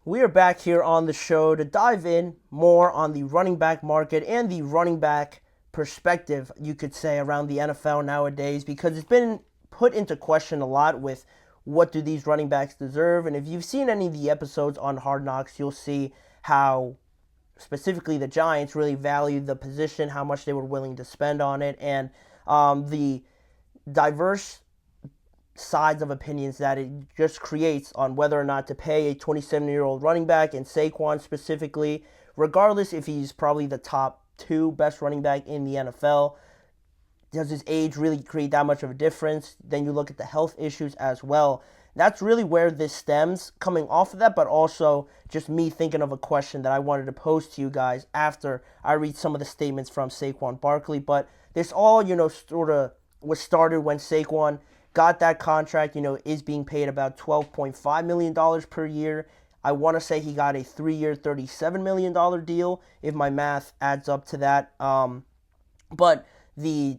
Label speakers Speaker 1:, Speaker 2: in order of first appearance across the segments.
Speaker 1: We are back here on the show to dive in more on the running back market and the running back perspective, you could say, around the NFL nowadays, because it's been put into question a lot with what do these running backs deserve. And if you've seen any of the episodes on Hard Knocks, you'll see how specifically the Giants really valued the position, how much they were willing to spend on it, and the diverse sides of opinions that it just creates on whether or not to pay a 27-year-old running back, and Saquon specifically, regardless if he's probably the top two best running back in the NFL. Does his age really create that much of a difference? Then you look at the health issues as well. That's really where this stems, coming off of that, but also just me thinking of a question that I wanted to pose to you guys after I read some of the statements from Saquon Barkley. But this all, sort of was started when Saquon got that contract, is being paid about $12.5 million per year. I want to say he got a 3-year, $37 million deal, if my math adds up to that. But the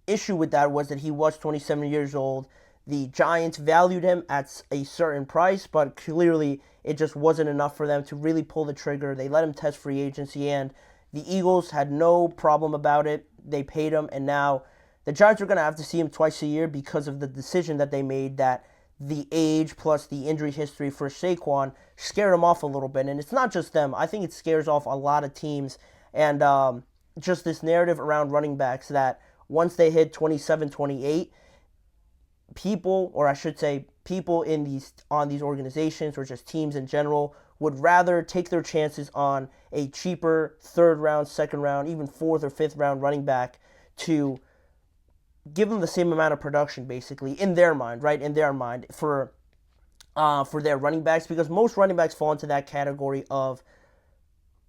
Speaker 1: issue with that was that he was 27 years old. The Giants valued him at a certain price, but clearly it just wasn't enough for them to really pull the trigger. They let him test free agency, and the Eagles had no problem about it. They paid him, and now the Giants are going to have to see him twice a year because of the decision that they made that the age plus the injury history for Saquon scared him off a little bit. And it's not just them. I think it scares off a lot of teams. And just this narrative around running backs that once they hit 27, 28, people, or I should say people on these organizations or just teams in general, would rather take their chances on a cheaper third round, second round, even fourth or fifth round running back to give them the same amount of production, basically, in their mind, right? In their mind, for their running backs, because most running backs fall into that category of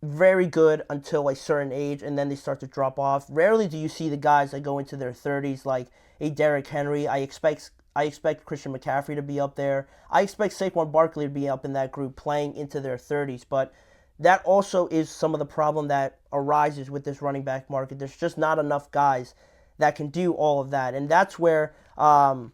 Speaker 1: very good until a certain age, and then they start to drop off. Rarely do you see the guys that go into their 30s, like a Derrick Henry. I expect Christian McCaffrey to be up there. I expect Saquon Barkley to be up in that group, playing into their 30s. But that also is some of the problem that arises with this running back market. There's just not enough guys that can do all of that. And that's where Saquon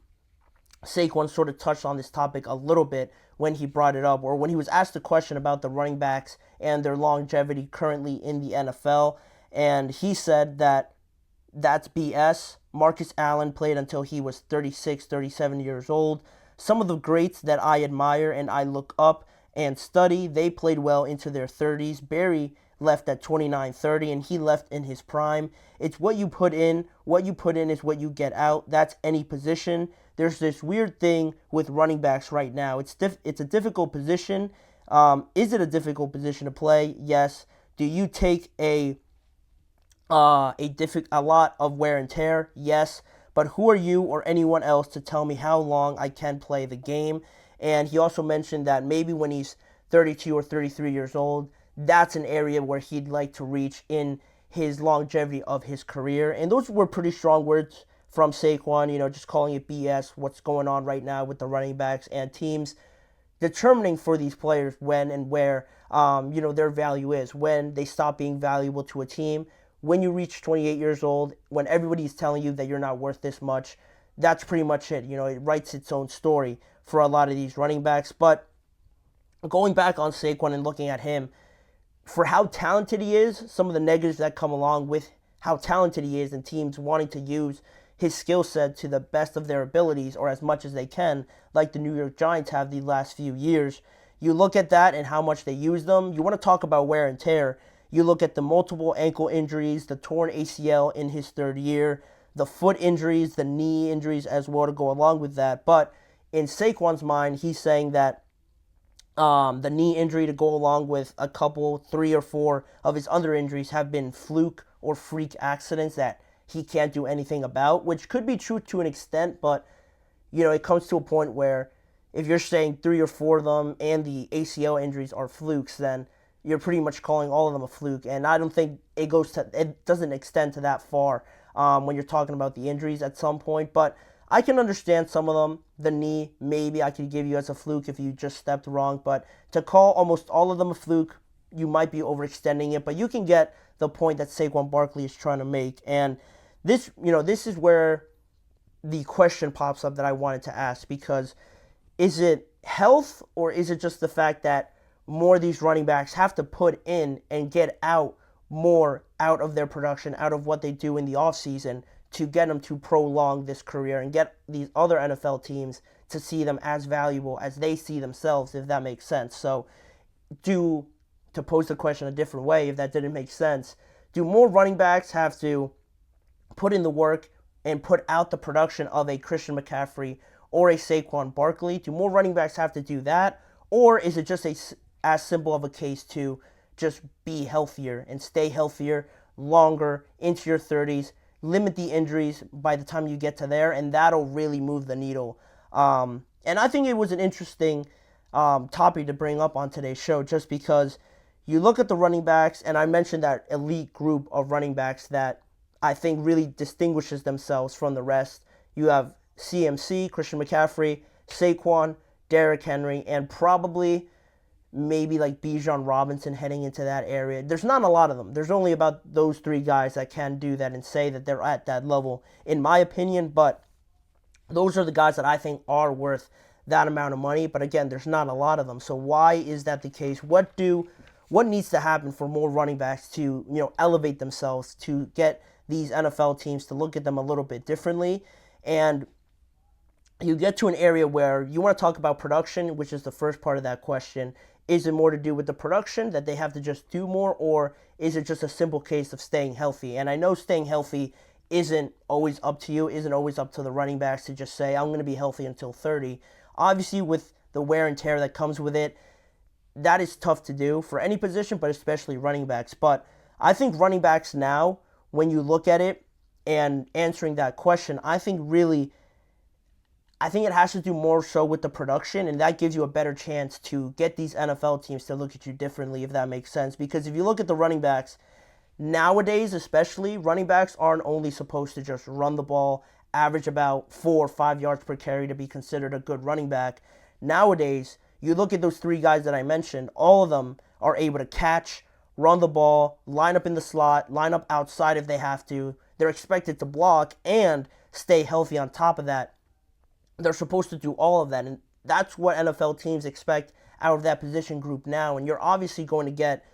Speaker 1: sort of touched on this topic a little bit when he brought it up, or when he was asked a question about the running backs and their longevity currently in the NFL. And he said that that's BS. Marcus Allen played until he was 36, 37 years old. Some of the greats that I admire and I look up and study, they played well into their 30s. Barry left at 29, 30, and he left in his prime. It's what you put in. What you put in is what you get out. That's any position. There's this weird thing with running backs right now. It's a difficult position. Is it a difficult position to play? Yes. Do you take a lot of wear and tear? Yes. But who are you or anyone else to tell me how long I can play the game? And he also mentioned that maybe when he's 32 or 33 years old, that's an area where he'd like to reach in his longevity of his career. And those were pretty strong words from Saquon, just calling it BS, what's going on right now with the running backs and teams determining for these players when and where, their value is, when they stop being valuable to a team. When you reach 28 years old, when everybody's telling you that you're not worth this much, that's pretty much it. It writes its own story for a lot of these running backs. But going back on Saquon and looking at him, for how talented he is, some of the negatives that come along with how talented he is and teams wanting to use his skill set to the best of their abilities or as much as they can, like the New York Giants have the last few years. You look at that and how much they use them. You want to talk about wear and tear. You look at the multiple ankle injuries, the torn ACL in his third year, the foot injuries, the knee injuries as well to go along with that. But in Saquon's mind, he's saying that the knee injury to go along with a couple, 3 or 4 of his other injuries have been fluke or freak accidents that he can't do anything about, which could be true to an extent, but, it comes to a point where if you're saying 3 or 4 of them and the ACL injuries are flukes, then you're pretty much calling all of them a fluke. And I don't think it doesn't extend to that far when you're talking about the injuries at some point, but I can understand some of them. The knee, maybe I could give you as a fluke if you just stepped wrong. But to call almost all of them a fluke, you might be overextending it. But you can get the point that Saquon Barkley is trying to make. And this is where the question pops up that I wanted to ask. Because is it health or is it just the fact that more of these running backs have to put in and get out more out of their production, out of what they do in the offseason to get them to prolong this career and get these other NFL teams to see them as valuable as they see themselves, if that makes sense. So to pose the question a different way, if that didn't make sense, do more running backs have to put in the work and put out the production of a Christian McCaffrey or a Saquon Barkley? Do more running backs have to do that? Or is it just as simple of a case to just be healthier and stay healthier longer into your 30s, limit the injuries by the time you get to there, and that'll really move the needle. And I think it was an interesting topic to bring up on today's show, just because you look at the running backs, and I mentioned that elite group of running backs that I think really distinguishes themselves from the rest. You have CMC, Christian McCaffrey, Saquon, Derrick Henry, and probably maybe like Bijan Robinson heading into that area. There's not a lot of them. There's only about those three guys that can do that and say that they're at that level, in my opinion. But those are the guys that I think are worth that amount of money. But again, there's not a lot of them. So why is that the case? What needs to happen for more running backs to, elevate themselves, to get these NFL teams to look at them a little bit differently? And you get to an area where you want to talk about production, which is the first part of that question. Is it more to do with the production, that they have to just do more, or is it just a simple case of staying healthy? And I know staying healthy isn't always up to you, isn't always up to the running backs to just say, I'm going to be healthy until 30. Obviously, with the wear and tear that comes with it, that is tough to do for any position, but especially running backs. But I think running backs now, when you look at it and answering that question, I think it has to do more so with the production, and that gives you a better chance to get these NFL teams to look at you differently, if that makes sense. Because if you look at the running backs, nowadays especially, running backs aren't only supposed to just run the ball, average about 4 or 5 yards per carry to be considered a good running back. Nowadays, you look at those three guys that I mentioned, all of them are able to catch, run the ball, line up in the slot, line up outside if they have to. They're expected to block and stay healthy on top of that. They're supposed to do all of that, and that's what NFL teams expect out of that position group now, and you're obviously going to get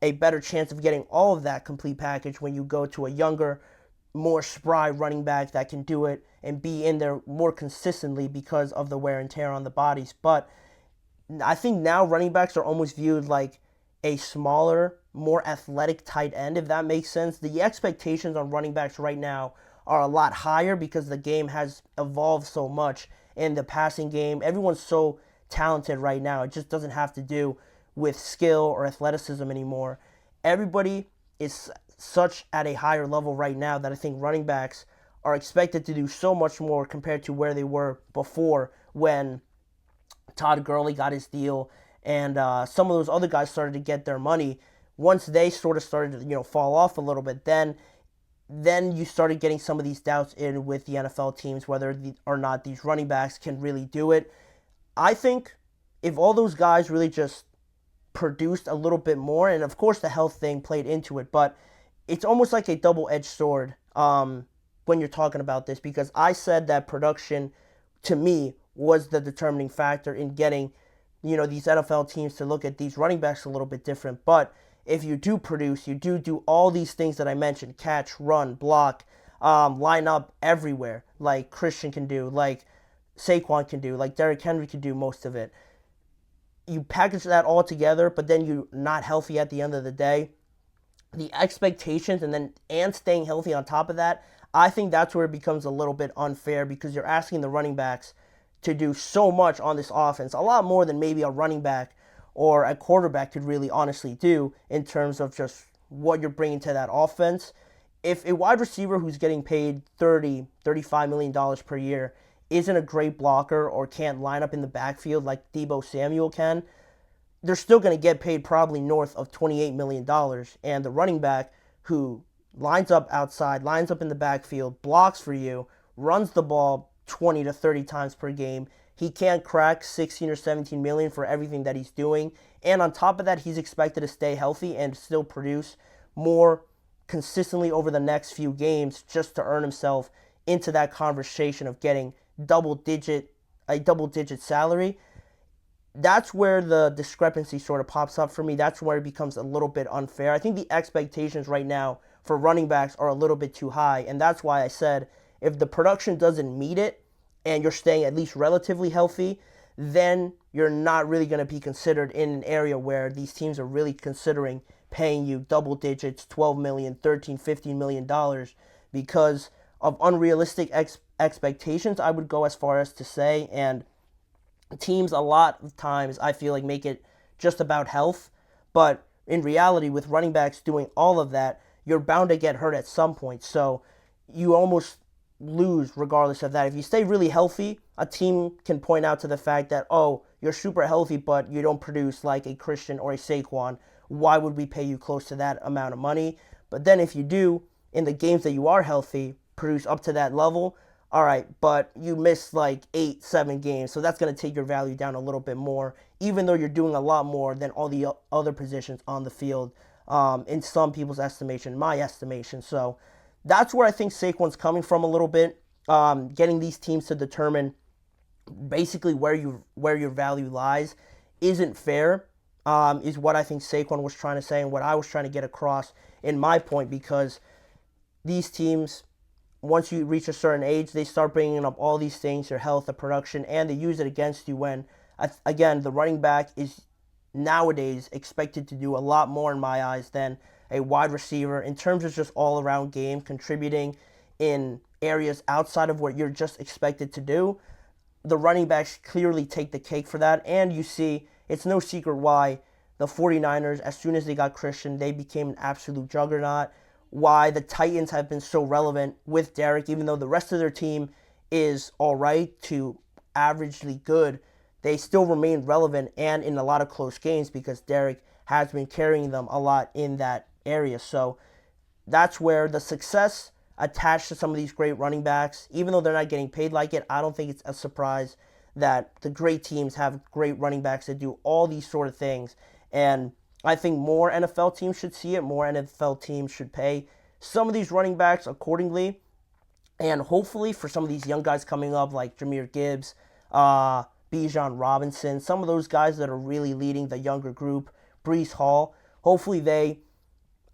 Speaker 1: a better chance of getting all of that complete package when you go to a younger, more spry running back that can do it and be in there more consistently because of the wear and tear on the bodies. But I think now running backs are almost viewed like a smaller, more athletic tight end, if that makes sense. The expectations on running backs right now are a lot higher because the game has evolved so much in the passing game. Everyone's so talented right now. It just doesn't have to do with skill or athleticism anymore. Everybody is such at a higher level right now that I think running backs are expected to do so much more compared to where they were before, when Todd Gurley got his deal and some of those other guys started to get their money. Once they sort of started to fall off a little bit, then you started getting some of these doubts in with the NFL teams, whether or not these running backs can really do it. I think if all those guys really just produced a little bit more, and of course the health thing played into it, but it's almost like a double-edged sword when you're talking about this, because I said that production, to me, was the determining factor in getting these NFL teams to look at these running backs a little bit different. But if you do produce, you do all these things that I mentioned: catch, run, block, line up everywhere, like Christian can do, like Saquon can do, like Derrick Henry can do most of it. You package that all together, but then you're not healthy at the end of the day. The expectations and staying healthy on top of that, I think that's where it becomes a little bit unfair, because you're asking the running backs to do so much on this offense, a lot more than maybe a running back or a quarterback could really honestly do in terms of just what you're bringing to that offense. If a wide receiver who's getting paid $30, $35 million per year isn't a great blocker or can't line up in the backfield like Deebo Samuel can, they're still going to get paid probably north of $28 million. And the running back who lines up outside, lines up in the backfield, blocks for you, runs the ball 20 to 30 times per game, he can't crack 16 or 17 million for everything that he's doing. And on top of that, he's expected to stay healthy and still produce more consistently over the next few games just to earn himself into that conversation of getting a double-digit salary. that's where the discrepancy sort of pops up for me. That's where it becomes a little bit unfair. I think the expectations right now for running backs are a little bit too high, and that's why I said if the production doesn't meet it and you're staying at least relatively healthy, then you're not really going to be considered in an area where these teams are really considering paying you double digits, 12 million, 13, 15 million dollars because of unrealistic expectations, I would go as far as to say. And teams a lot of times I feel like make it just about health, but in reality with running backs doing all of that, you're bound to get hurt at some point. So you almost lose regardless of that. If you stay really healthy, a team can point out to the fact that, oh, you're super healthy, but you don't produce like a Christian or a Saquon. Why would we pay you close to that amount of money? But then if you do, in the games that you are healthy, produce up to that level, all right, but you missed like 8, 7 games, so that's going to take your value down a little bit more, even though you're doing a lot more than all the other positions on the field, in some people's estimation, my estimation. So that's where I think Saquon's coming from a little bit, getting these teams to determine basically where your value lies isn't fair, is what I think Saquon was trying to say and what I was trying to get across in my point, because these teams, once you reach a certain age, they start bringing up all these things, your health, the production, and they use it against you when, again, the running back is nowadays expected to do a lot more in my eyes than a wide receiver in terms of just all-around game, contributing in areas outside of what you're just expected to do. The running backs clearly take the cake for that, and you see, it's no secret why the 49ers, as soon as they got Christian, they became an absolute juggernaut. Why the Titans have been so relevant with Derek, even though the rest of their team is all right to averagely good, they still remain relevant and in a lot of close games because Derek has been carrying them a lot in that area. So that's where the success attached to some of these great running backs, even though they're not getting paid like it, I don't think it's a surprise that the great teams have great running backs that do all these sort of things. And I think more NFL teams should see it. More NFL teams should pay some of these running backs accordingly. And hopefully for some of these young guys coming up like Jahmyr Gibbs, Bijan Robinson, some of those guys that are really leading the younger group, Breece Hall, hopefully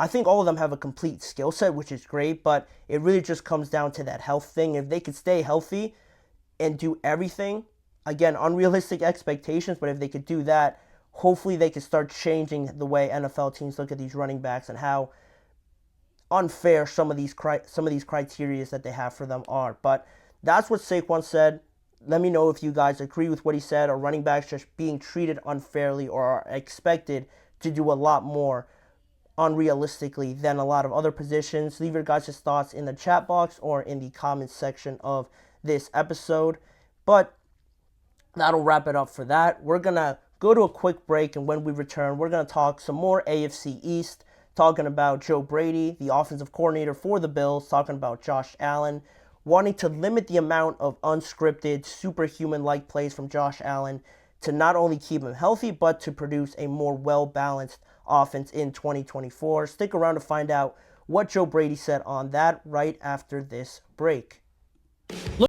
Speaker 1: I think all of them have a complete skill set, which is great, but it really just comes down to that health thing. If they could stay healthy and do everything, again, unrealistic expectations, but if they could do that, hopefully they can start changing the way NFL teams look at these running backs and how unfair some of these criteria that they have for them are. But that's what Saquon said. Let me know if you guys agree with what he said. Are running backs just being treated unfairly or are expected to do a lot more unrealistically than a lot of other positions? Leave your guys' thoughts in the chat box or in the comments section of this episode. But that'll wrap it up for that. We're going to go to a quick break, and when we return, we're going to talk some more AFC East, talking about Joe Brady, the offensive coordinator for the Bills, talking about Josh Allen, wanting to limit the amount of unscripted, superhuman-like plays from Josh Allen to not only keep him healthy, but to produce a more well-balanced offense in 2024. Stick around to find out what Joe Brady said on that right after this break.